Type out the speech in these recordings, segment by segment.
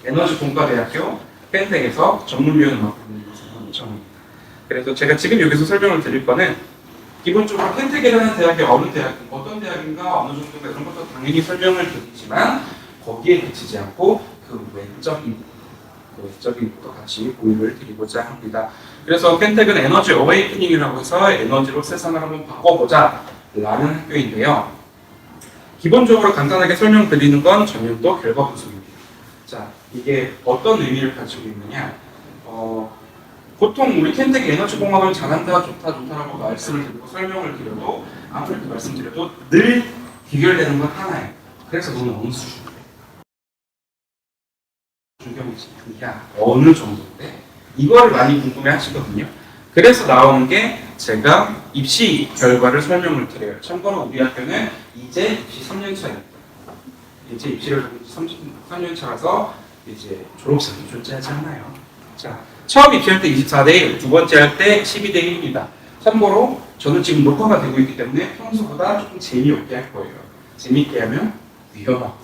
에너지공과대학교 펜텍에서 전문위원을 맡고 있는 이정입니다. 그래서 제가 지금 여기서 설명을 드릴 거는 기본적으로 펜텍이라는 대학이 어느 대학, 어떤 대학인가 어느 정도인가 이런 것도 당연히 설명을 드리지만 거기에 그치지 않고 그 외적인 것도 같이 공유를 드리고자 합니다. 그래서 펜텍은 에너지 어웨이크닝이라고 해서 에너지로 세상을 한번 바꿔보자 라는 학교인데요. 기본적으로 간단하게 설명드리는 건 전년도 결과 분석입니다. 자, 이게 어떤 의미를 가지고 있느냐? 보통 우리 켄텍 에너지공학을 잘한다, 좋다라고 말씀을 드리고 설명을 드려도 아무래도 말씀드려도 늘 비교되는 건 하나예요. 그래서 너는 어느 수준인데? 중경이야 어느 정도인데? 이거를 많이 궁금해 하시거든요. 그래서 나오는 게 제가 입시 결과를 설명을 드려요. 참고로 우리 학교는 이제 입시 3년차입니다. 이제 입시를 3년차라서 이제 졸업생이 존재하지 않아요. 자, 처음 입시할 때 24대 1, 두 번째 할 때 12대 1입니다. 참고로 저는 지금 녹화가 되고 있기 때문에 평소보다 조금 재미없게 할 거예요. 재미있게 하면 위험하거든요.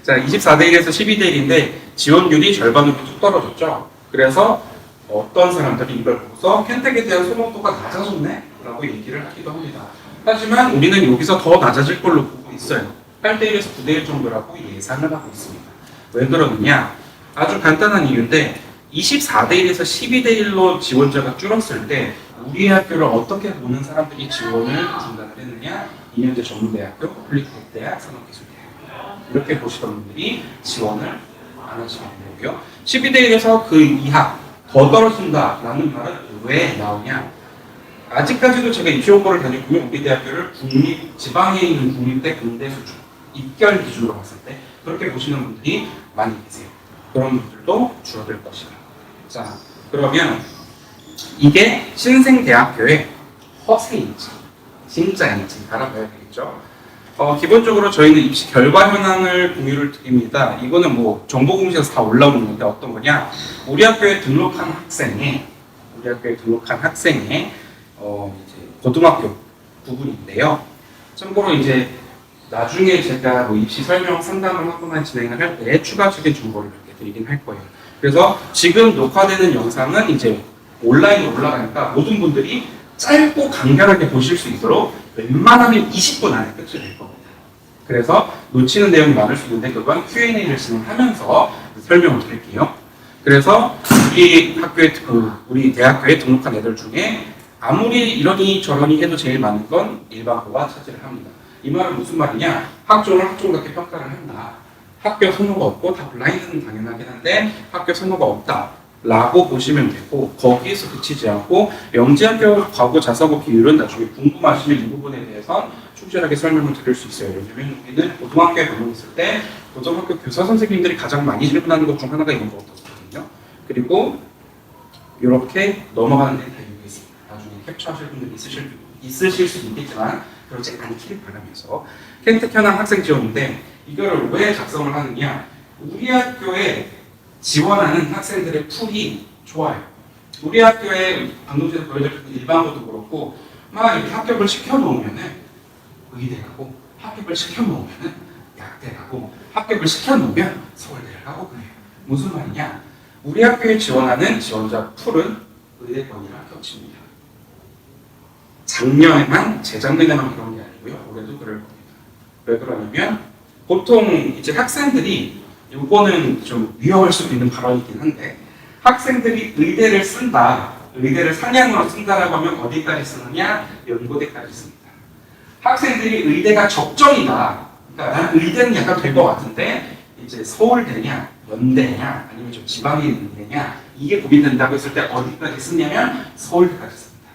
자, 24대 1에서 12대 1인데 지원율이 절반으로 뚝 떨어졌죠. 그래서 어떤 사람들이 이걸 보고서 켄텍에 대한 선호도가 낮아졌네? 라고 얘기를 하기도 합니다. 하지만 우리는 여기서 더 낮아질 걸로 보고 있어요. 8대 1에서 9대 1 정도라고 예상을 하고 있습니다. 왜 그러느냐? 아주 간단한 이유인데 24대 1에서 12대 1로 지원자가 줄었을 때 우리 학교를 어떻게 보는 사람들이 지원을 중단을 했느냐? 2년제 전문대학교, 폴리테크대학, 산업기술대학 이렇게 보시던 분들이 지원을 안 하시게 된 거고요. 12대 1에서 그 이하 더 떨어진다라는 말은 왜 나오냐? 아직까지도 제가 입시 홍보를 다니고 우리 대학교를 지방에 있는 국립대 근대 수준 입결 기준으로 봤을 때 그렇게 보시는 분들이 많이 계세요. 그런 분들도 줄어들 것이다. 자, 그러면 이게 신생대학교의 허세인지 진짜인지 알아봐야 되겠죠. 기본적으로 저희는 입시 결과 현황을 공유를 드립니다. 이거는 뭐 정보공시에서 다 올라오는 건데 어떤 거냐? 우리 학교에 등록한 학생의 이제 고등학교 부분인데요. 참고로 이제 나중에 제가 뭐 입시 설명 상담을 하거나 진행을 할 때 추가적인 정보를 몇 개 드리긴 할 거예요. 그래서 지금 녹화되는 영상은 이제 온라인으로 올라가니까 모든 분들이 짧고 간결하게 보실 수 있도록 웬만하면 20분 안에 끝을 낼 겁니다. 그래서 놓치는 내용이 많을 수 있는데 그건 Q&A를 진행하면서 설명을 드릴게요. 그래서 우리 대학교에 등록한 애들 중에 아무리 이러니 저러니 해도 제일 많은 건 일반고가 차지를 합니다. 이 말은 무슨 말이냐? 학종을 학종답게 평가를 한다. 학교 선호가 없고 다 블라인드는 당연하긴 한데 학교 선호가 없다 라고 보시면 되고 거기에서 그치지 않고 영재학교 과거 자사고 비율은 나중에 궁금하시면 이 부분에 대해서 충실하게 설명을 드릴 수 있어요. 왜냐면 우리는 고등학교에 방문했을 때 고등학교 교사 선생님들이 가장 많이 질문하는 것 중 하나가 이런 거거든요. 그리고 이렇게 넘어가는 데는 다 이유가 있습니다. 나중에 캡처하실 분들이 있으실 수 있겠지만 그렇지 않기를 바라면서 켄텍 현황 학생 지원인데 이거를 왜 작성을 하느냐? 우리 학교에 지원하는 학생들의 풀이 좋아요. 우리 학교에 방금 전에 보여드렸던 일반고도 그렇고 막 이렇게 합격을 시켜놓으면은 의대 가고 합격을 시켜놓으면은 약대 가고 합격을 시켜놓으면 서울대를 가고 그래요. 무슨 말이냐? 우리 학교에 지원하는 지원자 풀은 의대권이랑 겹칩니다. 작년에만 재작년에만 그런 게 아니고요. 올해도 그럴 겁니다. 왜 그러냐면 보통 이제 학생들이 이거는 좀 위험할 수도 있는 발언이긴 한데 학생들이 의대를 쓴다, 의대를 상향으로 쓴다라고 하면 어디까지 쓰느냐? 연고대까지 씁니다. 학생들이 의대가 적정이다. 그러니까 난 의대는 약간 될 것 같은데 이제 서울대냐, 연대냐, 아니면 좀 지방에 있는 데냐 이게 고민된다고 했을 때 어디까지 쓰냐면 서울대까지 씁니다.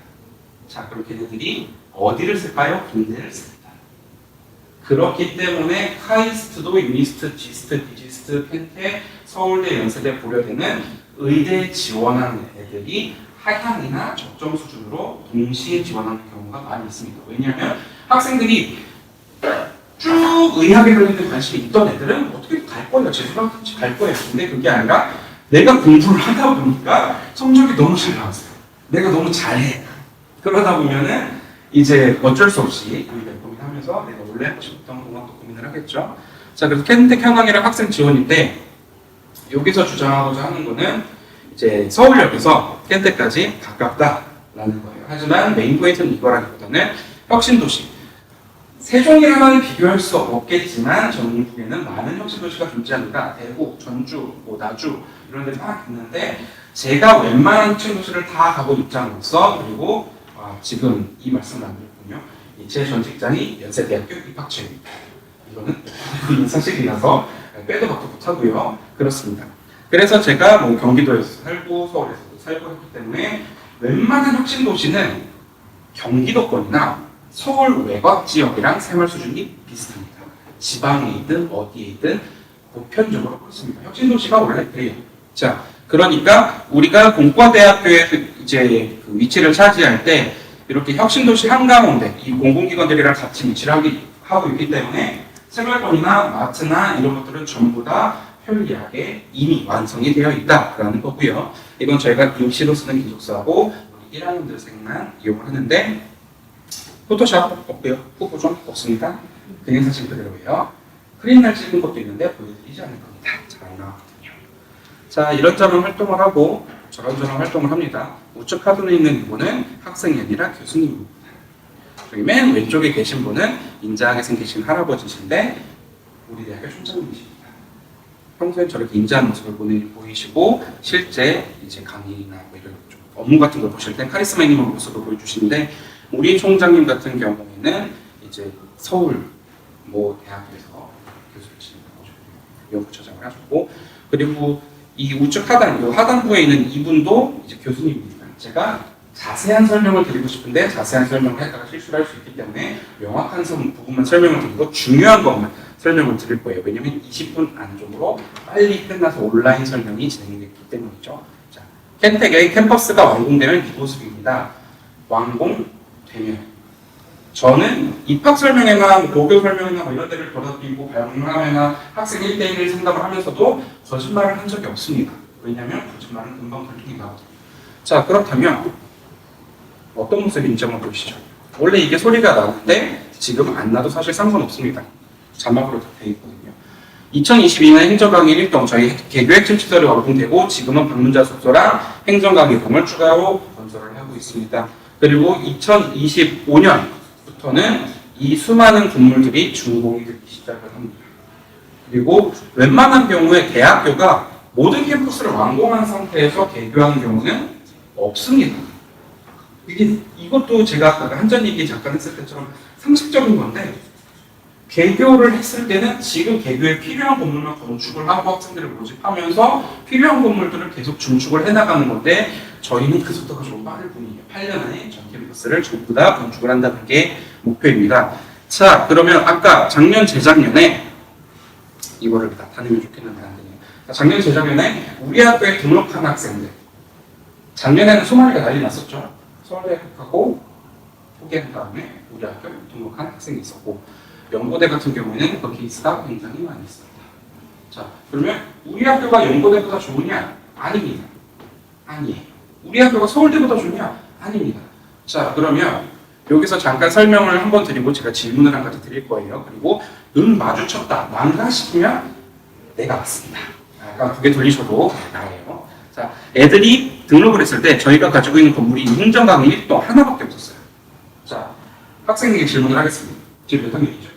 자, 그럼 걔네들이 어디를 쓸까요? 군대를 씁니다. 그렇기 때문에 카이스트도 유니스트, 지스트, 디지스트, 펜텍, 서울대, 연세대, 고려대는 의대 지원하는 애들이 하향이나 적정 수준으로 동시에 지원하는 경우가 많이 있습니다. 왜냐하면 학생들이 쭉 의학에 관련된 관심이 있던 애들은 어떻게 갈 거예요. 재수랑 같이 갈 거예요. 근데 그게 아니라 내가 공부를 하다 보니까 성적이 너무 잘 나왔어요. 내가 너무 잘해. 그러다 보면은 이제 어쩔 수 없이 고민하면서 내가 원래 하고 싶었던 공학도 고민을 하겠죠. 자, 그래서 켄텍 현황이랑 학생 지원인데 여기서 주장하고자 하는 거는 이제 서울역에서 켄트까지 가깝다라는 거예요. 하지만 메인 포인트는 이거라기보다는 혁신도시. 세종이랑은 비교할 수 없겠지만 전국에는 많은 혁신도시가 존재합니다. 대구, 전주, 뭐 나주 이런 데막 있는데 제가 웬만한 혁신도시를 다 가본 입장으로서 그리고 지금 이 말씀을 남겼군요. 제 전 직장이 연세대학교 입학처입니다. 이거는 사실이라서 빼도 박도 못하고요. 그렇습니다. 그래서 제가 뭐 경기도에서 살고 서울에서도 살고 했기 때문에 웬만한 혁신도시는 경기도권이나 서울 외곽 지역이랑 생활 수준이 비슷합니다. 지방에 있든 어디에 있든 보편적으로 그렇습니다. 혁신도시가 원래 그래요. 자, 그러니까 우리가 공과대학교에 이제 그 위치를 차지할 때 이렇게 혁신도시 한가운데 이 공공기관들이랑 같이 위치를 하고 있기 때문에 생활권이나 마트나 이런 것들은 전부 다 편리하게 이미 완성이 되어 있다라는 거고요. 이건 저희가 임시로 쓰는 기숙사하고 1학년들생만 이용을 하는데 포토샵 없고요. 후보 좀 없습니다. 그냥 사진 그대로예요. 크린날 찍은 것도 있는데 보여드리지 않을 겁니다. 잘 안 나왔거든요. 자, 이런저런 활동을 하고 저런저런 활동을 합니다. 우측 카드에 있는 이분은 학생이 아니라 교수님입니다. 저기 맨 왼쪽에 계신 분은 인자하게 생기신 할아버지신데 우리 대학교 총장님이십니다. 평소에 저렇게 인자한 모습을 보이시고 실제 이제 강의나 뭐 이런 좀 업무 같은 걸 보실 때 카리스마 있는 모습을 보여주시는데 우리 총장님 같은 경우에는 이제 서울 뭐 대학에서 교수를 진행하고 연구처장을 하셨고 그리고 이 우측 하단, 이 하단부에 있는 이분도 이제 교수님입니다. 제가 자세한 설명을 드리고 싶은데 자세한 설명을 했다가 실수를 할 수 있기 때문에 명확한 부분만 설명을 드리고 중요한 것만 설명을 드릴 거예요. 왜냐면 20분 안쪽으로 빨리 끝나서 온라인 설명이 진행됐기 때문이죠. 자, 켄텍의 캠퍼스가 완공되면 이 모습입니다. 완공되면 저는 입학 설명회나 고교 설명회나 뭐 이런 데를 돌아다니고 방문하거나 학생 1대1 상담을 하면서도 거짓말을 한 적이 없습니다. 왜냐하면 거짓말은 금방 걸리기 나거든요. 자, 그렇다면 어떤 모습인지 한번 보시죠. 원래 이게 소리가 나는데 지금 안 나도 사실 상관없습니다. 자막으로 다 되어 있거든요. 2022년 행정강의 1동 저희 개교 핵심 시설이 완공되고 지금은 방문자 숙소랑 행정강의동을 추가로 건설을 하고 있습니다. 그리고 2025년부터는 이 수많은 건물들이 준공이 되기 시작을 합니다. 그리고 웬만한 경우에 대학교가 모든 캠퍼스를 완공한 상태에서 개교하는 경우는 없습니다. 이것도 제가 아까 한전 얘기 잠깐 했을 때처럼 상식적인 건데 개교를 했을 때는 지금 개교에 필요한 건물만 건축을 하고 학생들을 모집하면서 필요한 건물들을 계속 중축을 해나가는 건데 저희는 그 속도가 좀 빠를 뿐이에요. 8년 안에 전 캠퍼스를 전부 다 건축을 한다는 게 목표입니다. 자, 그러면 아까 작년 재작년에 이거를 나타내면 좋겠는데 안 되네요. 작년 재작년에 우리 학교에 등록한 학생들 작년에는 소말이가 난리 났었죠. 서울대학하고 포기한 다음에 우리 학교에 등록한 학생이 있었고 연고대 같은 경우에는 그 케이스가 굉장히 많이 있습니다. 자, 그러면 우리 학교가 연고대보다 좋으냐? 아닙니다. 아니에요. 우리 학교가 서울대보다 좋냐? 아닙니다. 자, 그러면 여기서 잠깐 설명을 한번 드리고 제가 질문을 한 가지 드릴 거예요. 그리고 눈 마주쳤다, 난가 싶으면 내가 맞습니다. 약간 고개 돌리셔도 나와요. 자, 애들이 등록을 했을 때 저희가 가지고 있는 건물이 행정강의 1동 하나밖에 없었어요. 자, 학생에게 질문을 하겠습니다. 지금 몇 학년이죠?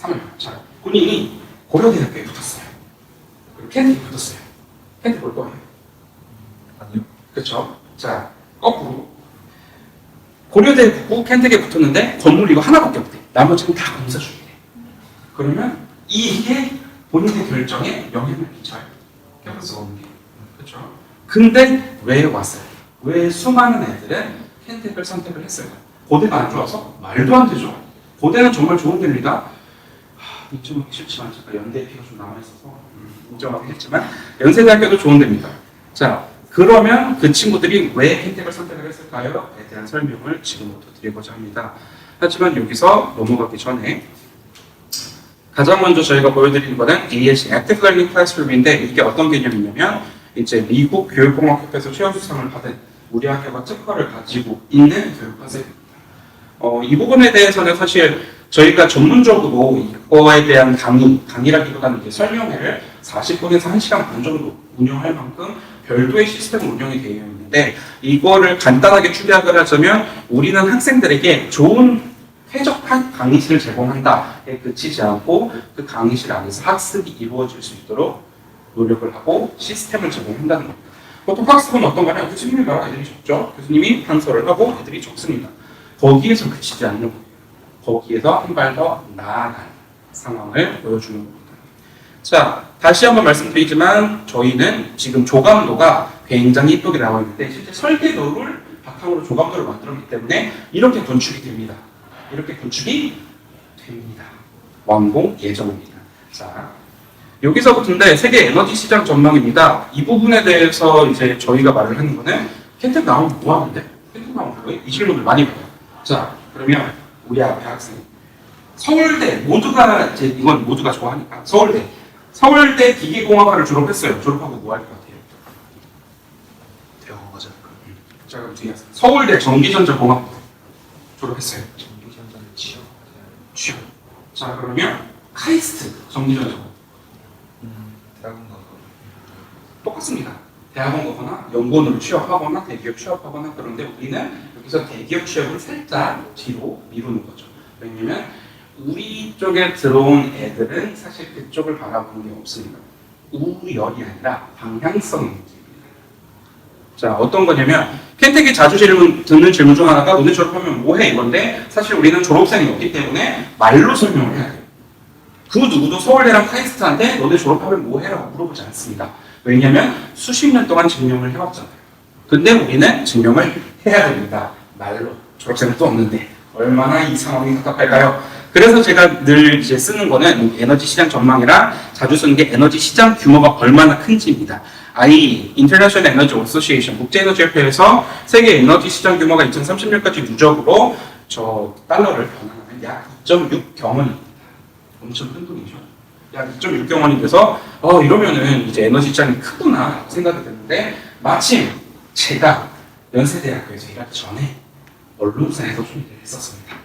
3년. 자, 본인이 고려대학교에 붙었어요. 그리고 켄트에 붙었어요. 켄트 볼 거예요? 아니요. 그렇죠? 자, 거꾸로 고려대에 붙고 켄트에 붙었는데 건물 이거 하나밖에 없대. 나머지는 다 공사 중이래. 그러면 이게 본인의 결정에 영향을 미쳐요. 캠퍼스 오는 게. 그렇죠? 근데 왜 왔어요? 왜 수많은 애들은 켄텍을 선택을 했어요? 고대가 안 좋아서? 말도 안 되죠. 고대는 정말 좋은 데입니다. 인정하기 쉽지만 제가 연대 피가 좀 남아있어서 인정하겠지만 연세대학교도 좋은 데입니다. 자, 그러면 그 친구들이 왜 켄텍을 선택을 했을까요? 에 대한 설명을 지금부터 드리고자 합니다. 하지만 여기서 넘어가기 전에 가장 먼저 저희가 보여드리는 것은 ALC Active Learning Classroom인데 이게 어떤 개념이냐면 이제 미국 교육공학협회에서 최우수상을 받은 우리 학교가 특허를 가지고 있는 교육 컨셉입니다. 이 부분에 대해서는 사실 저희가 전문적으로 이거에 대한 강의라기보다는 이제 설명회를 40분에서 1시간 반 정도 운영할 만큼 별도의 시스템 운영이 되어 있는데, 이거를 간단하게 추리학을 하자면 우리는 학생들에게 좋은 쾌적한 강의실을 제공한다에 그치지 않고 그 강의실 안에서 학습이 이루어질 수 있도록 노력을 하고 시스템을 제공한다는 겁니다. 보통 학습은 어떤 거냐? 교수님이 말하고 애들이 적죠. 교수님이 강서를 하고 애들이 적습니다. 거기에서 그치지 않는 거예요. 거기에서 한 발 더 나아간 상황을 보여주는 겁니다. 자, 다시 한번 말씀드리지만 저희는 지금 조감도가 굉장히 이쁘게 나와 있는데 실제 설계도를 바탕으로 조감도를 만들었기 때문에 이렇게 건축이 됩니다. 이렇게 건축이 됩니다. 완공 예정입니다. 자, 여기서부터인데 세계 에너지 시장 전망입니다. 이 부분에 대해서 이제 저희가 말을 하는 거는 켄텍 나오면 뭐 하는데? 켄텍 나오면 뭐해? 이 질문을 많이 봐요. 자, 그러면 우리 앞에 학생 서울대 모두가 이제 이건 모두가 좋아하니까 서울대 기계공학과를 졸업했어요. 졸업하고 뭐 할 것 같아요? 대학원 가지 않을까? 자, 그럼 뒤에 서울대 전기전자공학부 졸업했어요. 전기전자는 취업. 자, 그러면 카이스트 전기전자공학 대학원 가고. 똑같습니다. 대학원 가거나 연구원으로 취업하거나 대기업 취업하거나. 그런데 우리는 여기서 대기업 취업을 살짝 뒤로 미루는 거죠. 왜냐면 우리 쪽에 들어온 애들은 사실 그쪽을 바라보는 게 없습니다. 우열이 아니라 방향성의 문제입니다. 자, 어떤 거냐면 켄텍이 자주 듣는 질문 중 하나가 너네 졸업하면 뭐해? 이건데 사실 우리는 졸업생이 없기 때문에 말로 설명을 해야 돼요. 그 누구도 서울대랑 카이스트한테 너네 졸업하면 뭐해? 라고 물어보지 않습니다. 왜냐하면 수십 년 동안 증명을 해왔잖아요. 근데 우리는 증명을 해야 됩니다. 말로. 졸업생은 또 없는데 얼마나 이 상황이 답답할까요? 그래서 제가 늘 이제 쓰는 거는 에너지 시장 전망이랑 자주 쓰는 게 에너지 시장 규모가 얼마나 큰지입니다. International Energy Association 국제에너지협회에서 세계 에너지 시장 규모가 2030년까지 누적으로 저 달러를 변환하면 약 2.6경원입니다. 엄청 큰 돈이죠. 약 2.6경원이 돼서 이러면은 이제 에너지 시장이 크구나 생각이 드는데, 마침 제가 연세대학교에서 일하기 전에 언론사에서 좀 일을 했었습니다.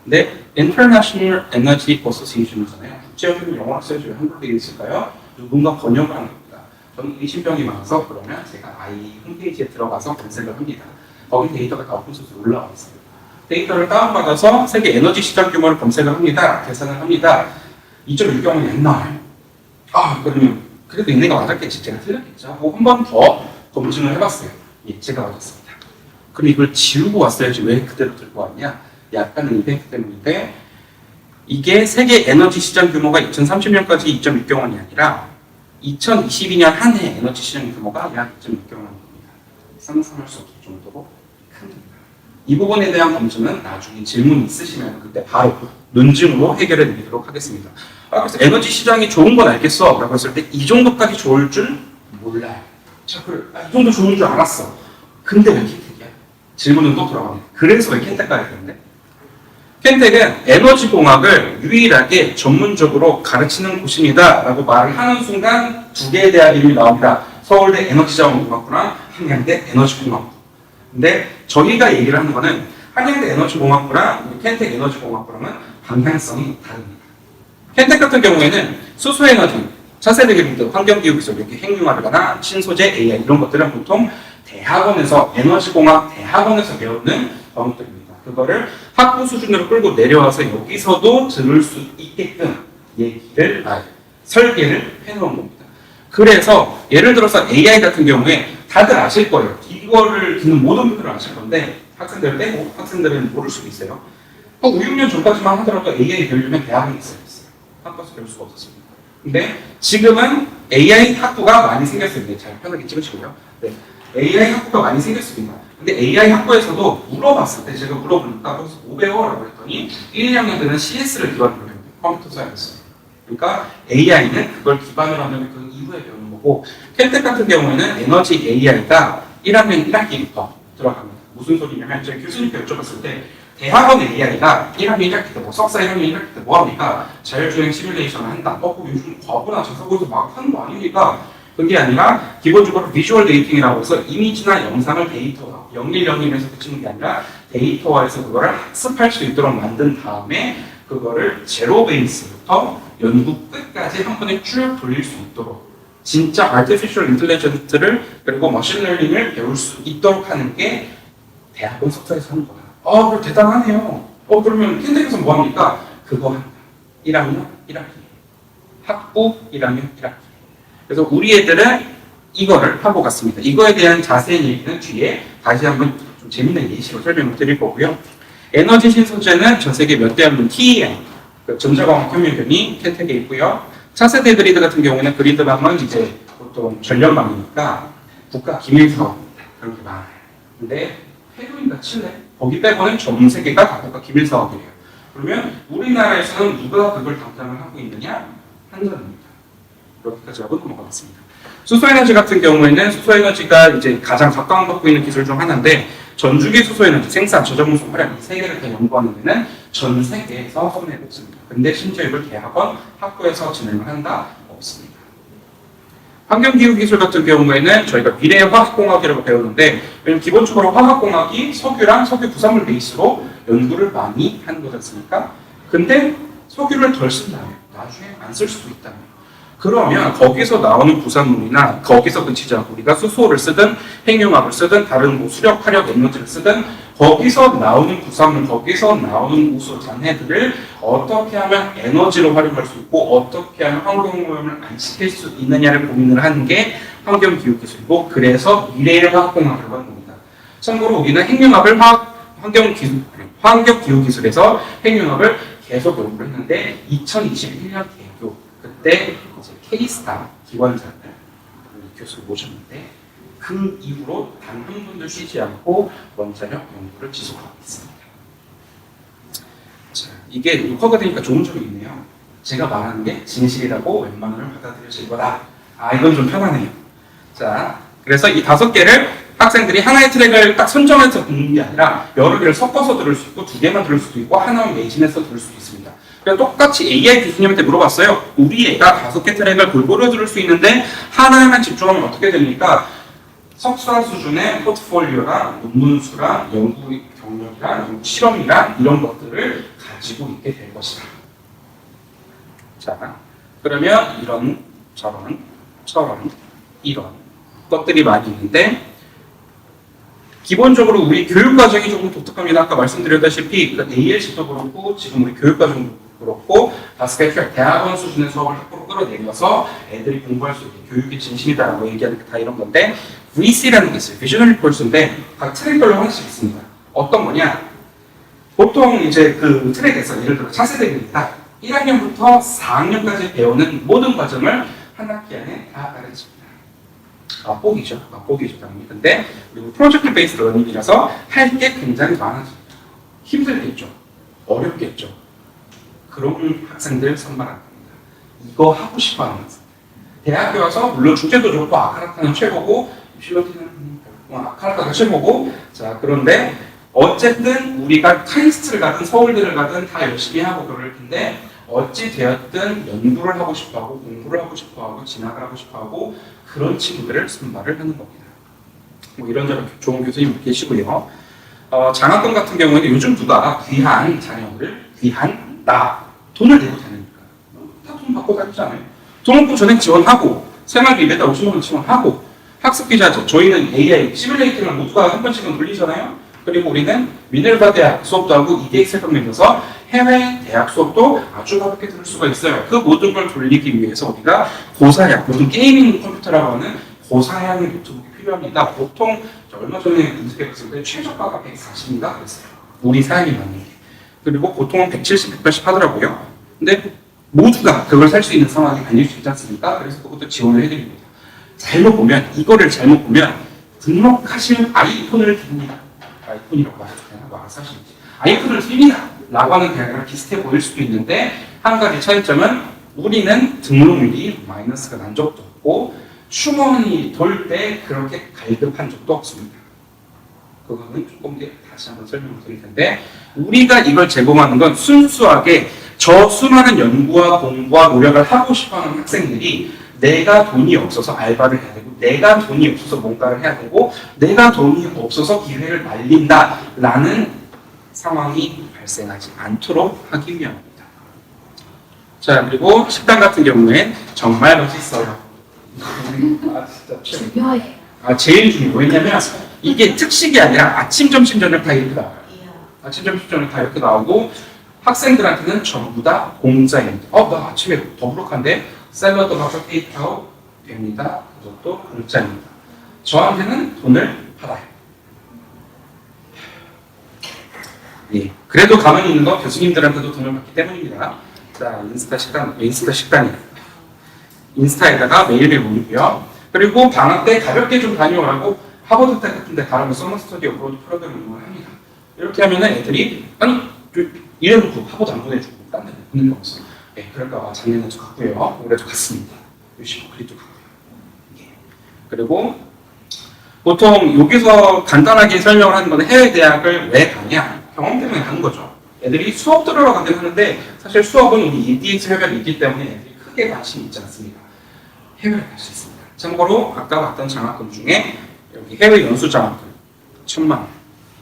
근데 International Energy Association이잖아요. 국제협회는 영어로 써야죠. 한국에 있을까요? 누군가 번역을 한 겁니다. 저는 의심병이 많아서 그러면 제가 아이 홈페이지에 들어가서 검색을 합니다. 거기 데이터가 다 오픈소스로 올라와 있어요. 데이터를 다운받아서 세계 에너지 시장 규모를 검색을 합니다. 계산을 합니다. 2.6경원이 안 나와요. 그러면 그래도 얘네가 맞았겠지, 제가 틀렸겠죠 하고 한 번 더 검증을 해봤어요. 예, 제가 맞았습니다. 그럼 이걸 지우고 왔어야지 왜 그대로 들고 왔냐? 약간의 이벤트 때문인데, 이게 세계 에너지 시장 규모가 2030년까지 2.6경원이 아니라 2022년 한 해 에너지 시장 규모가 약 2.6경원입니다. 상상할 수 없을 정도로 큽니다. 이 부분에 대한 검증은 나중에 질문 있으시면 그때 바로 논증으로 해결해 드리도록 하겠습니다. 그래서 에너지 시장이 좋은 건 알겠어 라고 했을 때 이 정도까지 좋을 줄 몰라요. 자, 그래. 이 정도 좋은 줄 알았어. 근데 왜 켄텍이야? 질문은 또 돌아갑니다. 그래서 왜 켄텍 가야 되는데? 켄텍은 에너지 공학을 유일하게 전문적으로 가르치는 곳입니다 라고 말을 하는 순간 두 개의 대학 이름이 나옵니다. 서울대 에너지자원공학부랑 한양대 에너지공학부. 근데 저희가 얘기를 하는 거는 한양대 에너지공학부랑 켄텍 에너지공학부랑은 방향성이 다릅니다. 켄텍 같은 경우에는 수소에너지, 차세대 기술, 환경기후기술, 이렇게 핵융합이거나 신소재, AI 이런 것들은 보통 대학원에서 에너지공학 대학원에서 배우는 과목들입니다. 그거를 학부 수준으로 끌고 내려와서 여기서도 들을 수 있게끔 얘기를 설계를 해놓은 겁니다. 그래서 예를 들어서 AI 같은 경우에 다들 아실 거예요. 이거를 듣는 모든 분들은 아실 건데 학생들 빼고 학생들은 모를 수도 있어요. 5, 6년 전까지만 하더라도 AI 배우려면 대학원에 있어야 했어요. 학과에서 배울 수가 없었습니다. 근데 지금은 AI 학부가 많이 생겼어요. 네, 잘 편하게 찍으시고요. 네, AI 학부가 많이 생겼습니다. 근데 AI 학부에서도 물어봤을 때 제가 물어보니까 거기서 뭐 배워라고 했더니 1, 2학년 때는 CS를 기반으로 배워요. 컴퓨터 사이언스. 그러니까 AI는 그걸 기반으로 하면 그 이후에 배우는 거고, 켄텍 같은 경우에는 에너지 AI가 1학년 1학기부터 들어갑니다. 무슨 소리냐면 제가 교수님께 여쭤봤을 때 대학원 AI가 1학년 1학기 때, 석사 1학년 1학기 때 뭐 합니까? 자율주행 시뮬레이션을 한다. 요즘 과거나 자사고에서 막 하는 거 아닙니까? 그게 아니라 기본적으로 비주얼 데이팅이라고 해서 이미지나 영상을 데이터화, 0101에서 그치는 게 아니라 데이터화해서 그거를 학습할 수 있도록 만든 다음에 그거를 제로 베이스부터 연구 끝까지 한 번에 쭉 돌릴 수 있도록 진짜 artificial intelligence를 그리고 머신러닝을 배울 수 있도록 하는 게 대학원 석사에서 하는 거다. 그럼 대단하네요. 그러면 캔텍에서 뭐 합니까? 그거 한다. 1학년 1학기. 학부 1학년 1학기. 그래서 우리 애들은 이거를 하고 갔습니다. 이거에 대한 자세한 얘기는 뒤에 다시 한번 좀 재밌는 예시로 설명을 드릴 거고요. 에너지 신소재는 전 세계 몇 대 없는 TEM, 그 전자광학 혁명균이 캔텍에 있고요. 차세대 그리드 같은 경우는 그리드망은 이제 보통 전력망이니까 국가 기밀 사업 그런 게 많아요. 근데 페루인가 칠레 거기 빼고는 전 세계가 다 국가 기밀 사업이에요. 그러면 우리나라에서는 누가 그걸 담당을 하고 있느냐? 한전입니다. 여기까지 하고 넘어가겠습니다. 수소에너지 같은 경우에는 수소에너지가 이제 가장 각광받고 있는 기술 중 하나인데 전주기 수소에너지 생산, 저장물소 활용 이 세 개를 다 연구하는 데는 전 세계에서 손에 꼽습니다. 근데 심지어 이걸 대학원, 학교에서 진행을 한다? 없습니다. 환경기후기술 같은 경우에는 저희가 미래의 화학공학이라고 배우는데 왜냐면 기본적으로 화학공학이 석유랑 석유 부산물 베이스로 연구를 많이 하는 거지 않습니까? 근데 석유를 덜 쓴다면 나중에 안 쓸 수도 있다면 그러면 거기서 나오는 부산물이나 거기서 그치지 않고 우리가 수소를 쓰든 핵융합을 쓰든 다른 뭐 수력, 화력, 에너지를 쓰든 거기서 나오는 부산물, 거기서 나오는 우수 잔해들을 어떻게 하면 에너지로 활용할 수 있고 어떻게 하면 환경오염을 안 시킬 수 있느냐를 고민을 하는 게 환경기후기술이고 그래서 미래의 화학공학이라고 하는 겁니다. 참고로 우리는 핵융합을 환경기후기술에서 핵융합을 계속 연구를 했는데 2021년 개교 그때 이제 K스타 기관장을 교수를 모셨는데 그 이후로 단 한 번도 쉬지 않고 원자력 연구를 지속하고 있습니다. 자, 이게 녹화가 되니까 좋은 점이 있네요. 제가 말하는 게 진실이라고 웬만하면 받아들여질 거다. 이건 좀 편하네요. 자, 그래서 이 5개를 학생들이 하나의 트랙을 딱 선정해서 듣는 게 아니라 여러 개를 섞어서 들을 수 있고 2개만 들을 수도 있고 하나만 매진해서 들을 수도 있습니다. 그래서 똑같이 AI 교수님한테 물어봤어요. 우리 애가 5개 트랙을 골고루 들을 수 있는데 하나에만 집중하면 어떻게 됩니까? 석사 수준의 포트폴리오랑 논문 수랑 연구 경력이랑 실험이랑 이런 것들을 가지고 있게 될 것이다. 자, 그러면 이런 저런 이런 것들이 많이 있는데 기본적으로 우리 교육과정이 조금 독특합니다. 아까 말씀드렸다시피 ALC도 그렇고 지금 우리 교육과정도 그렇고 5개 트랙 대학원 수준의 수업을 학교로 끌어내려서 애들이 공부할 수 있게 교육이 진심이다라고 얘기하는 게 다 이런 건데 VC라는 게 있어요. 비저너리 콜스인데 각 트랙별로 하나씩 있습니다. 어떤 거냐? 보통 이제 그 트랙에서 예를 들어 차세대입니다. 1학년부터 4학년까지 배우는 모든 과정을 한 학기 안에 다 가르칩니다. 맛보기죠, 당연히. 근데 그리고 프로젝트 베이스 러닝이라서 할 게 굉장히 많아집니다. 힘들겠죠, 어렵겠죠. 그런 학생들 선발한 겁니다. 이거 하고 싶어하는 학생. 대학교 와서 물론 주제도 좋고 아카라타는 최고고 입시런티는 아카라타가 최고고 자 그런데 어쨌든 우리가 카이스트를 가든 서울대를 가든 다 열심히 하고 그럴 텐데 어찌 되었든 연구를 하고 싶어하고 공부를 하고 싶어하고 진학을 하고 싶어하고 그런 친구들을 선발을 하는 겁니다. 뭐 이런저런 좋은 교수님 계시고요. 장학금 같은 경우에는 요즘 누가 귀한 자녀를 나 돈을 내고 다니니까 다 돈 받고 다니잖아요. 돈 없고 전액 지원하고 생활비 매달 50만 원 지원하고 학습비자죠. 저희는 AI 시뮬레이터를 모두가 한 번씩은 돌리잖아요. 그리고 우리는 미네르바 대학 수업도 하고 EDX를 밀려서 해외 대학 수업도 아주 가볍게 들을 수가 있어요. 그 모든 걸 돌리기 위해서 우리가 고사양, 모든 게이밍 컴퓨터라고 하는 고사양의 노트북이 필요합니다. 보통 얼마 전에 검색해봤을 때 최저가가 140인가 그랬어요. 우리 사양이 맞는 게. 그리고 보통은 170, 180 하더라고요. 근데 모두가 그걸 살 수 있는 상황이 아닐 수 있지 않습니까? 그래서 그것도 지원을 해드립니다. 이거를 잘못 보면 등록하시면 아이폰을 드립니다. 아이폰이라고 말해도 되나? 알아서 하시는지. 아이폰을 드립니다. 라고 하는 대학이랑 비슷해 보일 수도 있는데 한 가지 차이점은 우리는 등록률이 마이너스가 난 적도 없고 충원이 돌 때 그렇게 갈급한 적도 없습니다. 그거는 조금 뒤에 다시 한번 설명을 드릴 텐데 우리가 이걸 제공하는 건 순수하게 저 수많은 연구와 공부와 노력을 하고 싶어하는 학생들이 내가 돈이 없어서 알바를 해야 되고 내가 돈이 없어서 뭔가를 해야 되고 내가 돈이 없어서 기회를 날린다라는 상황이 발생하지 않도록 하기 위함입니다. 자, 그리고 식당 같은 경우엔 정말 멋있어요. 아, 진짜 최고. 중요해. 제일 중요해요. 왜냐면 이게 특식이 아니라 아침, 점심, 저녁 다 이렇게 나와요. 아침, 점심, 저녁 다 이렇게 나오고 학생들한테는 전부 다 공짜입니다. 나 아침에 더부룩한데 샐러드가 테이크아웃 됩니다. 그것도 공짜입니다. 저한테는 돈을 받아요. 예. 그래도 가만히 있는 건 교수님들한테도 돈을 받기 때문입니다. 자, 인스타 식단이 인스타에다가 메일을 올리고요. 그리고 방학 때 가볍게 좀 다녀오라고 하버드 때 같은 데 가면 서머 스터디 어브로드 프로그램을 운영합니다. 이렇게 하면은 애들이 이래놓고 하버드 안 보내주고 딴 데 보낼 거 없어. 예, 그럴까봐 작년에도 갔고요. 올해도 갔습니다. 유시버 클립도 갔고요. 예. 그리고 보통 여기서 간단하게 설명을 하는 건 해외 대학을 왜 가냐? 경험 때문에 가는 거죠. 애들이 수업 들으러 가긴 하는데 사실 수업은 우리 EDX 협약이 있기 때문에 애들이 크게 관심이 있지 않습니다. 해외를 갈 수 있습니다. 참고로 아까 봤던 장학금 중에 여기 해외 연수 장학금 1,000만 원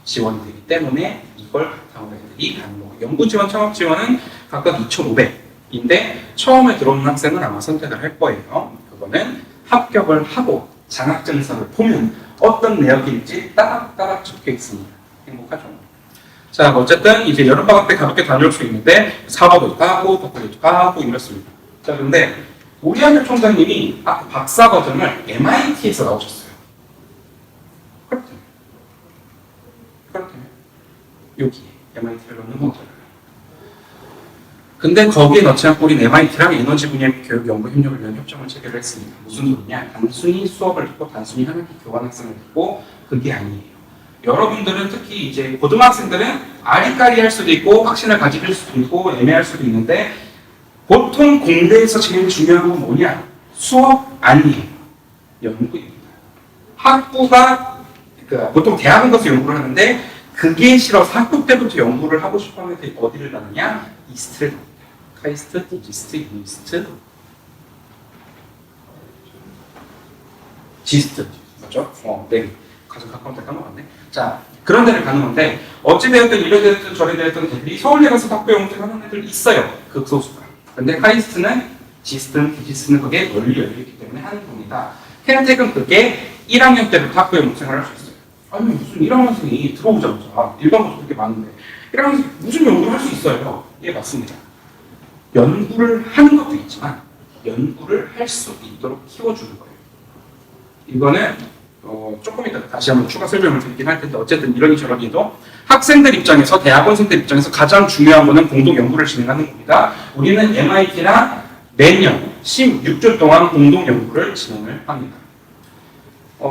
지원이 되기 때문에 이걸 바탕으로 애들이 가는 거고 연구 지원, 창업 지원은 각각 2,500인데 처음에 들어오는 학생은 아마 선택을 할 거예요. 그거는 합격을 하고 장학증서를 보면 어떤 내역일지 따박따박 적혀 있습니다. 행복하죠. 자, 어쨌든 이제 여름방학 때 가볍게 다녀올 수 있는데 사과도 가고 벚꽃도 가고 이렇습니다. 자, 근데 우리 학교 총장님이 박사 과정을 MIT에서 나오셨어요. 그렇다면 여기 MIT를 넣는 거죠. 근데 거기에 넣지 않고 우린 MIT랑 에너지 분야 교육 연구 협력을 위한 협정을 체결을 했습니다. 무슨 소리냐? 단순히 수업을 듣고 단순히 한 학기 교환 학생을 듣고 그게 아니에요. 여러분들은 특히 이제 고등학생들은 아리까리 할 수도 있고 확신을 가질 수도 있고 애매할 수도 있는데 보통 공대에서 제일 중요한 건 뭐냐? 수업 아니에요. 연구입니다. 학부가 보통 대학원 가서 연구를 하는데 그게 싫어서 학부 때부터 연구를 하고 싶어 하면 어디를 가느냐? 이스트를 갑니다. 카이스트, 이스트, 유니스트, 지스트 맞죠? 네. 가장 가까운 데 까먹었네. 자, 그런 데를 가는 건데 어찌되었든 이래 되었든 저래 되었든 애들이 서울대 가서 학부 연구를 하는 애들 있어요. 극소수가. 근데 카이스트는 지스트는 디지스트는 그게 널리 열려있기 때문에 하는 겁니다. 켄텍은 그게 1학년 때부터 학부 연구 생활을 할 수 있어요. 아니 무슨 1학년생이 들어오자마자 일반고사 그렇게 많은데 1학년생이 무슨 연구를 할 수 있어요. 예, 맞습니다. 연구를 하는 것도 있지만 연구를 할 수 있도록 키워주는 거예요. 이거는 조금 이따 다시 한번 추가 설명을 드리긴 할 텐데 어쨌든 이러니 저러니 해도 학생들 입장에서 대학원생들 입장에서 가장 중요한 거는 공동 연구를 진행하는 겁니다. 우리는 MIT랑 매년 16주 동안 공동 연구를 진행을 합니다.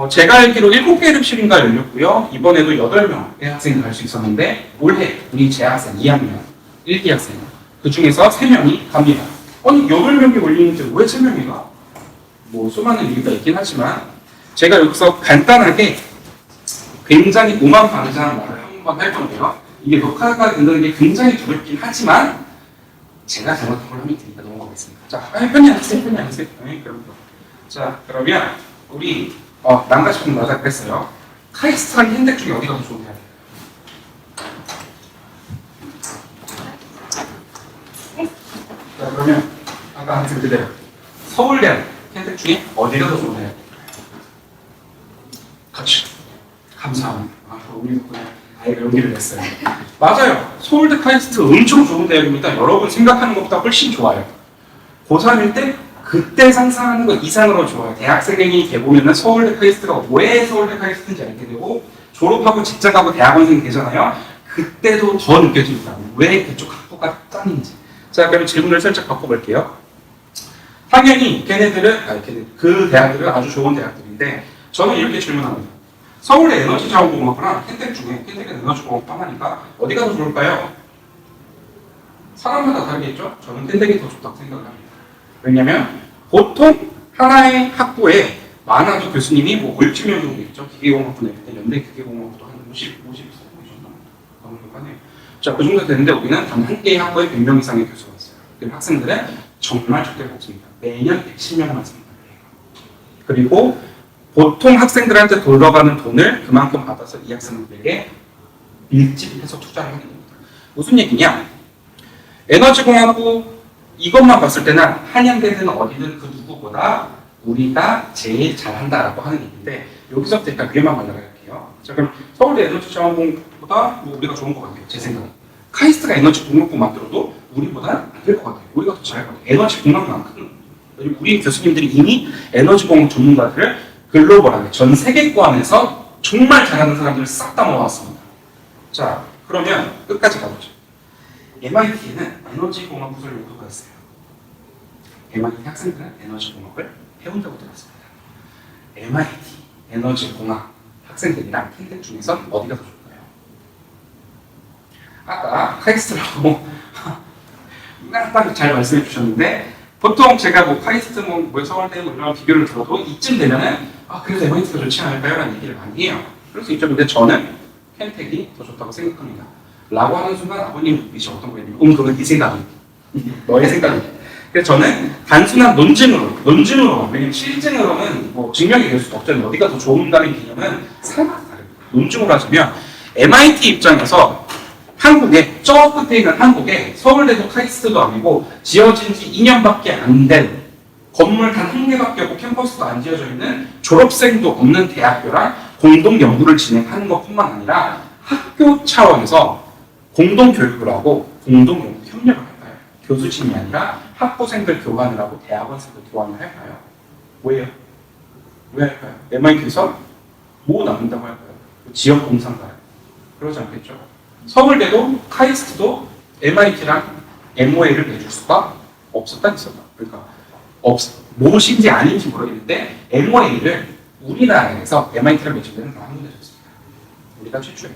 제가 알기로 7개 랩실인가 열렸고요. 이번에도 8명의 학생이 갈 수 있었는데 올해 우리 재학생 2학년 1기 학생 그 중에서 3명이 갑니다. 아니 8명이 올리는데 왜 3명이 가? 뭐 수많은 이유가 있긴 하지만 제가 여기서 간단하게 굉장히 오만방자한 말을 한번 할 건데요. 이게 녹화가 된다는 게 굉장히 두렵긴 하지만 제가 잘못한 걸 하면 되니까 넘어가겠습니다. 자, 편히 앉으세요. 네, 그럼요. 자, 그러면 우리 난가시품 나가 그랬어요. 카이스트랑 흰덱 중에 어디가 더 좋은가요? 자, 그러면 아까 한번 그대로 서울대 흰덱 중에 어디가 더 좋은가요? 같이 감사합니다. 우리 덕분에 아이가 용기를 냈어요. 맞아요. 서울대 카이스트 엄청 좋은 대학입니다. 여러분 생각하는 것보다 훨씬 좋아요. 고3일 때 그때 상상하는 것 이상으로 좋아요. 대학생이 돼보면 서울대 카이스트가 왜 서울대 카이스트인지 알게 되고 졸업하고 직장 가고 대학원생이 되잖아요. 그때도 더 느껴집니다. 왜 그쪽 학부가 짱인지. 자, 그럼 질문을 살짝 바꿔볼게요. 당연히 그 대학들은 아주 좋은 대학들인데 저는 이렇게 질문합니다. 서울의 에너지자원공학부랑 켄텍 중에 켄텍은 에너지공학부 하나니까 어디가 더 좋을까요? 사람마다 다르겠죠? 저는 켄텍이 더 좋다고 생각합니다. 왜냐면 보통 하나의 학부에 많아도 교수님이 뭐 50명 정도 있죠. 기계공학부 낼 때 연대 기계공학부도 한 50 정도 하네요. 자, 그 정도 되는데 우리는 단 한 개의 학부에 100명 이상의 교수가 있어요. 그리고 학생들은 정말 적게 받습니다. 매년 110명만 생각해요. 그리고 보통 학생들한테 돌아가는 돈을 그만큼 받아서 이 학생들에게 밀집해서 투자를 하는 겁니다. 무슨 얘기냐? 에너지공학부 이것만 봤을 때는 한양대든 어디든 그 누구보다 우리가 제일 잘한다라고 하는 얘기인데 여기서부터 약간 위에만 올라갈게요. 자 그럼 서울대 에너지 자원공보다 뭐 우리가 좋은 것 같아요. 제 생각에. 카이스트가 에너지 공학부 만들어도 우리보다 안 될 것 같아요. 우리가 더 잘할 것 같아요. 에너지 공학만큼. 왜냐면 우리 교수님들이 이미 에너지 공학 전문가들을 글로벌하게 전 세계권에서 정말 잘하는 사람들을 싹 다 모아왔습니다. 자 그러면 끝까지 가보죠. MIT에는 에너지 공학 부서를 모두가 있어요. MIT 학생들은 에너지 공학을 해온다고 들었습니다. MIT 에너지 공학 학생들이랑 캔텍 중에선 어디가 더 좋을까요? 아까 카이스트라고 딱 잘 말씀해 주셨는데 보통 제가 뭐 카이스트 뭐 서울대 뭐 이런 비교를 들어도 이쯤 되면은 그래서 MIT가 좋지 않을까요? 라는 얘기를 많이 해요. 그럴 수 있죠. 근데 저는 캔텍이 더 좋다고 생각합니다. 라고 하는 순간 아버님 눈빛이 어떤 거냐면 그건 네 생각이 너의 생각이. 그래서 저는 단순한 논증으로 왜냐면 실증으로는 뭐 증명이 될 수도 없잖아요. 어디가 더 좋은다는 개념은 사람마다 다릅니다. 논증으로 하자면 MIT 입장에서 한국에 저 끝에 있는 한국에 서울대도 카이스트도 아니고 지어진 지 2년밖에 안 된 건물 단 한 개밖에 없고 캠퍼스도 안 지어져 있는 졸업생도 없는 대학교랑 공동 연구를 진행하는 것뿐만 아니라 학교 차원에서 공동 교육을 하고 공동 연구 협력을 할까요? 교수진이 아니라 학부생들 교환을 하고 대학원생들 교환을 할까요? 왜요? 왜 할까요? MIT에서 뭐 나눈다고 할까요? 지역 공상가요? 그러지 않겠죠? 서울대도 카이스트도 MIT랑 MOA를 맺을 수가 없었다 있었나? 그러니까 무엇인지 아닌지 모르겠는데 MOA를 우리나라에서 MIT랑 맺을 때는 한 군데 줬습니다. 우리가 최초예요.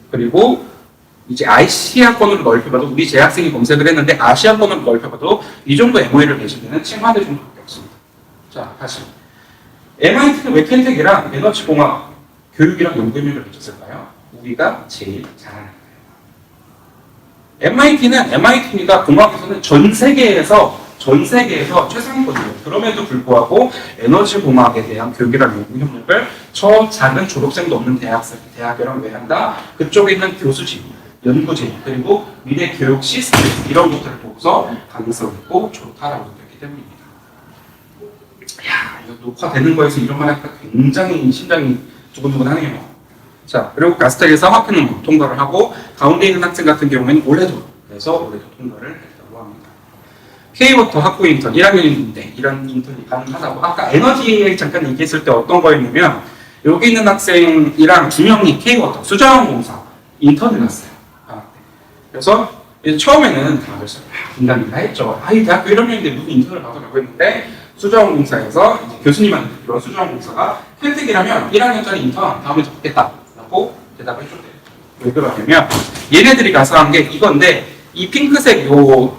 그리고 이제 아시아권으로 넓혀봐도 우리 재학생이 검색을 했는데 아시아권으로 넓혀봐도 이 정도 MOA를 맺을 때는清華대 정도밖에 없습니다. 자 다시 MIT는 왜 캔텍이랑 에너지공학 교육이랑 연구협력을 맺었을까요? 우리가 제일 잘하는 거예요. MIT는 MIT입니다. 공학에서는 전 세계에서 최상위권이에요. 그럼에도 불구하고 에너지 공학에 대한 교육이랑 연구 협력을 저 작은 졸업생도 없는 대학이랑 왜 한다? 그쪽에 있는 교수진, 연구진, 그리고 미래 교육 시스템 이런 것들을 보고서 가능성 있고 좋다라고 느꼈기 때문입니다. 이야, 이거 녹화되는 거에서 이런 말 하니까 굉장히 심장이 두근두근하네요. 자, 그리고 가스텍에서 학회는 통과를 하고 가운데 있는 학생 같은 경우에는 올해도 통과를 했다고 합니다. K-워터 학부 인턴 1학년인데 이런 인턴이 가능하다고 아까 에너지 잠깐 얘기했을 때 어떤 거였냐면 여기 있는 학생이랑 두 명이 K-워터 수자원공사 인턴을 갔어요. 그래서 처음에는 다 그랬어요. 긴가민가 했죠. 이 대학교 1학년인데 무슨 인턴을 받으라고 했는데 수자원공사에서 교수님한테 그런 수자원공사가 캔텍이라면 1학년짜리 인턴 다음에 받겠다 라고 대답을 해줬대요. 왜 그러냐면 얘네들이 가서 한 게 이건데 이 핑크색 요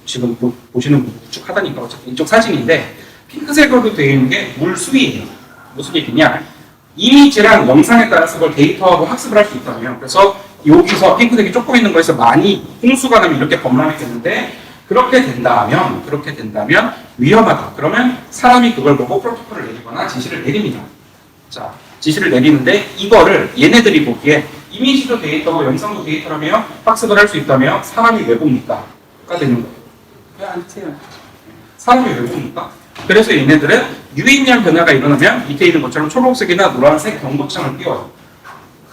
지금 보시는 우측 하단인가 어쨌든 이쪽 사진인데 핑크색으로 되어 있는 게 물수위예요. 무슨 얘기냐? 이미지랑 영상에 따라서 그걸 데이터하고 학습을 할 수 있다면 그래서 여기서 핑크색이 조금 있는 거에서 많이 홍수가 나면 이렇게 범람했겠는데 그렇게 된다면 위험하다. 그러면 사람이 그걸 보고 프로토콜을 내리거나 지시를 내립니다. 자, 지시를 내리는데 이거를 얘네들이 보기에 이미지도 데이터고 영상도 데이터라며 학습을 할 수 있다며 사람이 왜 봅니까? 가 되는 거예요. 왜 안 돼요? 사람이 왜 봅니까? 그래서 얘네들은 유인열 변화가 일어나면 밑에 있는 것처럼 초록색이나 노란색 경고창을 띄워요.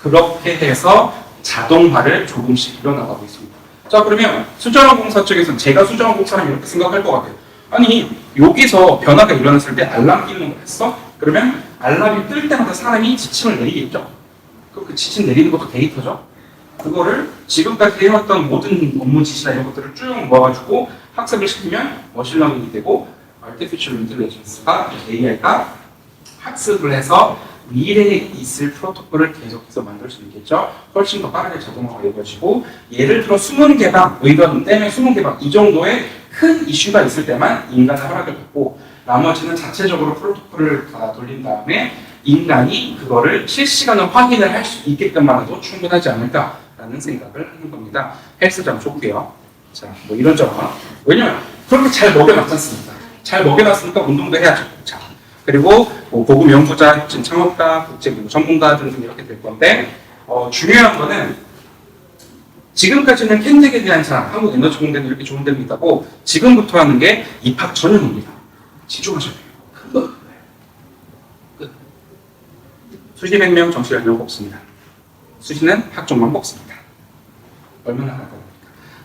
그렇게 해서 자동화를 조금씩 일어나가고 있습니다. 자, 그러면 수자원공사 측에서는 제가 수자원공사라면 이렇게 생각할 것 같아요. 아니, 여기서 변화가 일어났을 때 알람 끼는 거 했어? 그러면 알람이 뜰 때마다 사람이 지침을 내리겠죠? 그 지침 내리는 것도 데이터죠? 그거를 지금까지 해왔던 모든 업무 지시나 이런 것들을 쭉 모아가지고 학습을 시키면 머신러닝이 되고 Artificial Intelligence가 AI가 학습을 해서 미래에 있을 프로토콜을 계속해서 만들 수 있겠죠. 훨씬 더 빠르게 자동화가 이루어지고 예를 들어 수문 개방, 의견 때문에 수문 개방 이 정도의 큰 이슈가 있을 때만 인간의 허락을 받고 나머지는 자체적으로 프로토콜을 다 돌린 다음에 인간이 그거를 실시간으로 확인을 할 수 있게끔만 해도 충분하지 않을까라는 생각을 하는 겁니다. 헬스장 좋고요. 자, 뭐 이런저런. 왜냐면 그렇게 잘 먹여놨지 않습니까? 잘 먹여놨으니까 운동도 해야죠. 자, 그리고 뭐 고급 연구자, 창업가, 국제 전문가 등등 이렇게 될 건데 중요한 거는 지금까지는 캔텍에 대한 사람, 한국에너지공대는 이렇게 좋은 데는 있다고 지금부터 하는 게 입학 전형입니다. 집중하셔야 돼요. 큰 거. 끝. 수시 100명, 정시 10명 뽑습니다. 수시는 학종만 뽑습니다. 얼마나 가까워요?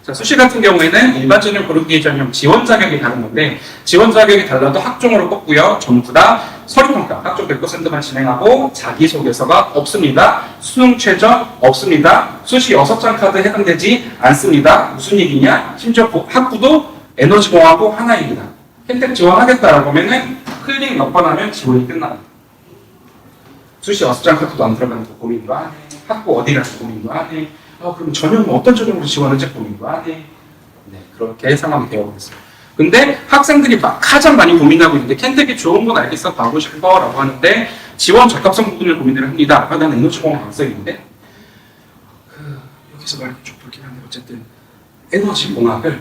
자, 수시 같은 경우에는 일반 전형, 고르기 전형 지원 자격이 다른 건데 지원 자격이 달라도 학종으로 뽑고요. 전부 다 서류평가, 학종 100%만 진행하고 자기소개서가 없습니다. 수능 최저 없습니다. 수시 6장 카드 해당되지 않습니다. 무슨 얘기냐? 심지어 학부도 에너지공학고 하나입니다. 혜택 지원하겠다라고 하면은 클릭 몇 번 하면 지원이 끝납니다. 수시 6장 카드도 안 들어가는 거 고민도 안 해. 학부 어디 가서 고민도 안 해. 그럼 전형은 어떤 전형으로 지원할지 고민도 안 해. 네, 그렇게 상황이 되어버렸어요. 근데 학생들이 가장 많이 고민하고 있는데 캔텍이 좋은 건 알겠어, 가고 싶어 라고 하는데 지원 적합성 부분을 고민을 합니다. 나는 에너지공학 강사인데 여기서 말하기 좀 그렇긴 한데 어쨌든 에너지공학을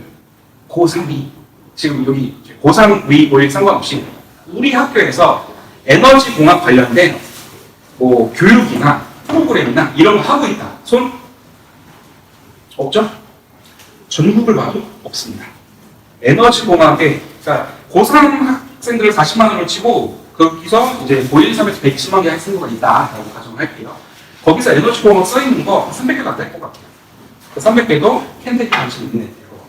고3이 지금 여기 고3 위 고일 상관없이 우리 학교에서 에너지공학 관련된 뭐 교육이나 프로그램이나 이런 거 하고 있다. 손 없죠? 전국을 봐도 없습니다. 에너지공학에, 그러니까 고3 학생들을 40만 원을 치고 거기서 이제 고1, 3에서 120만 개 학생들가 있다라고 가정할게요. 거기서 에너지공학 써 있는 거 300개도 안 될 것 같아요. 그 300개도 캔텍이 관심 있는 애들이고,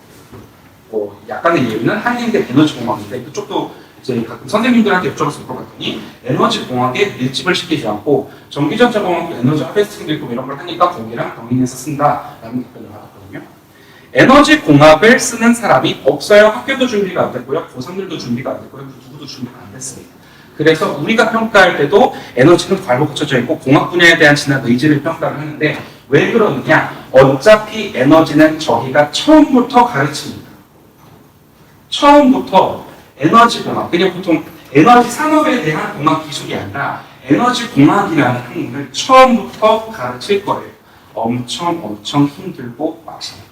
뭐 약간의 예외는 한인대 에너지공학인데 그쪽도 이제 가끔 선생님들한테 여쭤봤을 것 같더니 에너지공학에 밀집을 시키지 않고 전기전자공학도 에너지 하베스팅도 있고 이런 걸 하니까 거기랑 병행해서 쓴다라는 답변을 받았거든요. 에너지공학을 쓰는 사람이 없어요. 학교도 준비가 안 됐고요. 고3들도 준비가 안 됐고요. 누구도 준비가 안 됐습니다. 그래서 우리가 평가할 때도 에너지는 괄호 붙여져 있고 공학 분야에 대한 진학 의지를 평가를 하는데 왜 그러느냐? 어차피 에너지는 저희가 처음부터 가르칩니다. 처음부터 에너지공학, 그냥 보통 에너지 산업에 대한 공학 기술이 아니라 에너지공학이라는 학문을 처음부터 가르칠 거예요. 엄청 힘들고 빡십니다.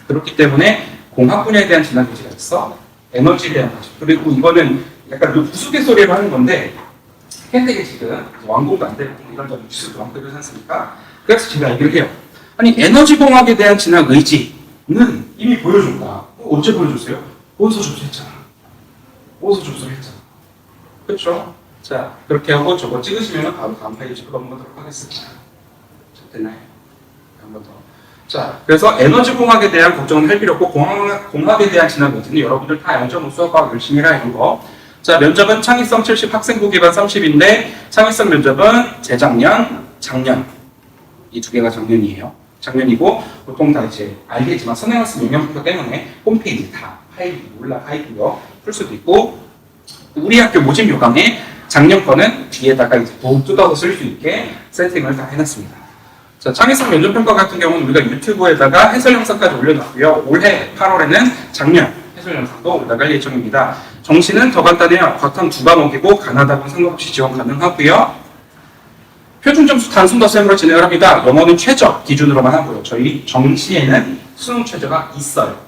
그렇기 때문에 공학 분야에 대한 진학 의지가 있어. 에너지에 대한 관심. 그리고 이거는 약간 우스갯소리로 하는 건데 캔텍이 지금 완공도 안 되고 이런저런 뉴스도 많고 이러지 않습니까? 그래서 제가 얘기를 해요. 아니 에너지공학에 대한 진학 의지는 이미 보여준다. 언제 보여줬어요? 어디서 접수했잖아. 어디서 접수했잖아. 그렇죠? 자, 그렇게 하고 저거 찍으시면 바로 다음 페이지로 넘어가도록 하겠습니다. 자, 됐나요? 한 번 더. 자, 그래서 에너지공학에 대한 걱정은 할 필요 없고 공학에 대한 진학 의지는 여러분들 다 0.5 수학과학 열심히 해라 이런 거. 자, 면접은 창의성 70, 학생부 기반 30인데 창의성 면접은 재작년, 작년 이 두 개가 작년이에요. 작년이고 보통 다 이제 알겠지만 선행학습 영양평가 때문에 홈페이지 다 파일이 올라가 있고요. 풀 수도 있고 우리 학교 모집 요강에 작년 거는 뒤에다가 이제 푹 뜯어서 쓸 수 있게 세팅을 다 해놨습니다. 자, 창의성 면접평가 같은 경우는 우리가 유튜브에다가 해설 영상까지 올려놨고요. 올해 8월에는 작년 해설 영상도 올라갈 예정입니다. 정시는 더 간단해요. 과탐 2과목이고 가나다군 상관없이 지원 가능하고요. 표준 점수 단순 덧셈으로 진행을 합니다. 영어는 최저 기준으로만 하고요. 저희 정시에는 수능 최저가 있어요.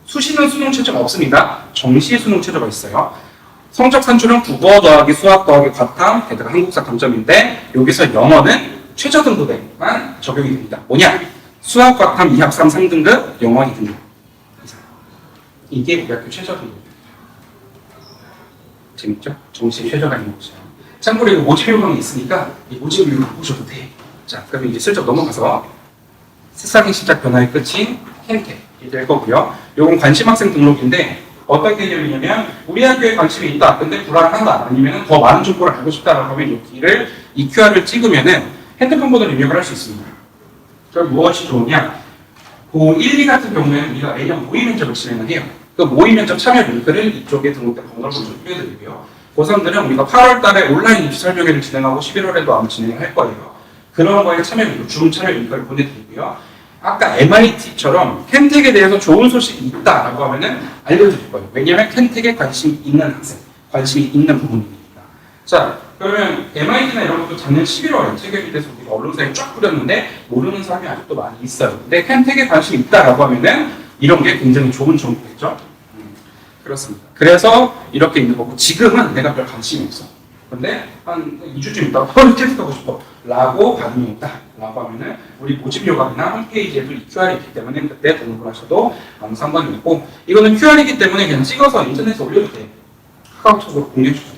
수시는 수능 최저가 없습니다. 정시에 수능 최저가 있어요. 성적 산출은 국어 더하기 수학 더하기 과탐 게다가 한국사 감점인데 여기서 영어는 최저 등급에만 적용이 됩니다. 뭐냐? 수학 과탐 2합3 3등급, 영어 2등급. 이게 우리 학교 최저 등급입니다. 재밌죠? 정시 최저가 있는 거죠. 참고로 이거 모집 요강이 있으니까 이 모집 요강 보셔도 돼. 자, 그럼 이제 슬쩍 넘어가서 새싹의 시작 변화의 끝인 캔텍이 될 거고요. 요건 관심학생 등록인데 어떤 개념이냐면 우리 학교에 관심이 있다. 근데 불안하다. 아니면 더 많은 정보를 알고 싶다라고 하면 여기를 이 QR을 찍으면은 핸드폰 번호를 입력을 할 수 있습니다. 그럼 무엇이 좋으냐? 고1, 2 같은 경우에는 우리가 매년 모의 면접을 진행을 해요. 그 모의 면접 참여 링크를 이쪽에 등록된 번호를 먼저 띄워드리고요. 고3들은 우리가 8월 달에 온라인 입시 설명회를 진행하고 11월에도 아마 진행을 할 거예요. 그런 거에 참여 링크, 줌 참여 링크를 보내드리고요. 아까 MIT처럼 캔텍에 대해서 좋은 소식이 있다라고 하면은 알려드릴 거예요. 왜냐하면 캔텍에 관심이 있는 학생, 관심이 있는 부분입니다. 자, 그러면 MIT나 이런 것도 작년 11월에 체결이 돼서 우리가 언론사에 쫙 뿌렸는데 모르는 사람이 아직도 많이 있어요. 근데 캔텍에 관심이 있다라고 하면은 이런 게 굉장히 좋은 정보겠죠? 그렇습니다. 그래서 이렇게 있는 거고 지금은 내가 별 관심이 없어. 근데 한 2주쯤 있다가 서울 테스트하고 싶어 라고 반응이 있다 라고 하면은 우리 모집 요강이나 홈페이지에도 이 QR이 있기 때문에 그때 등록을 하셔도 아무 상관이 없고, 이거는 QR이기 때문에 그냥 찍어서 인터넷에 올려도 돼요. 카카오톡으로 공유해 주셔도